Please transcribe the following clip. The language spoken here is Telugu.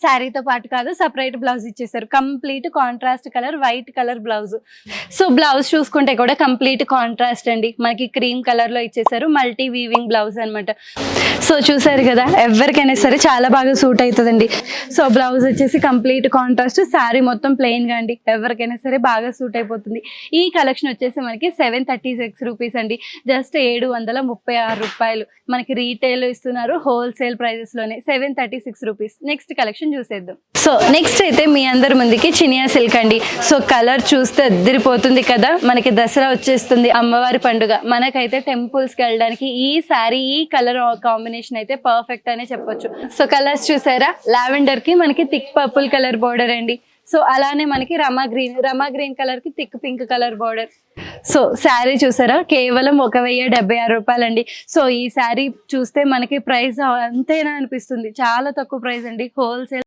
శారీతో పాటు కాదు, సెపరేట్ బ్లౌజ్ ఇచ్చేసారు. Complete contrast colour, white colour blouse. So blouse చూసుకుంటే కూడా కంప్లీట్ కాంట్రాస్ట్ అండి. మనకి క్రీమ్ కలర్ లో ఇచ్చేసారు. మల్టీ వీవింగ్ బ్లౌజ్ అనమాట. సో చూసారు కదా, ఎవరికైనా సరే చాలా బాగా సూట్ అవుతుందండి. సో బ్లౌజ్ వచ్చేసి కంప్లీట్ కాంట్రాస్ట్, శారీ మొత్తం ప్లెయిన్ గా అండి. ఎవరికైనా సరే బాగా సూట్ అయిపోతుంది. ఈ కలెక్షన్ వచ్చేసి మనకి 736 రూపీస్ అండి. జస్ట్ 736 రూపాయలు మనకి రీటైల్ ఇస్తున్నారు. హోల్సేల్ ప్రైజెస్ లోనే 736 రూపీస్. నెక్స్ట్ కలెక్షన్ చూసేద్దాం. సో నెక్స్ట్ అయితే మీ అందరి ముందుకి చినియా సిల్క్ అండి. సో కలర్ చూస్తే అద్దరిపోతుంది కదా. మనకి దసరా వచ్చేస్తుంది, అమ్మవారి పండుగ. మనకైతే టెంపుల్స్ కి వెళ్ళడానికి ఈ శారీ, ఈ కలర్ కాంబినేషన్ అయితే పర్ఫెక్ట్ అనే చెప్పొచ్చు. సో కలర్స్ చూసారా, లావెండర్ కి మనకి థిక్ పర్పుల్ కలర్ బోర్డర్ అండి. సో అలానే మనకి రమా గ్రీన్ కలర్ కి thick pink colour border. So sari చూసారా, కేవలం 1076 రూపాయలండి. సో ఈ శారీ చూస్తే మనకి ప్రైస్ అంతేనా అనిపిస్తుంది. చాలా తక్కువ ప్రైస్ అండి. హోల్సేల్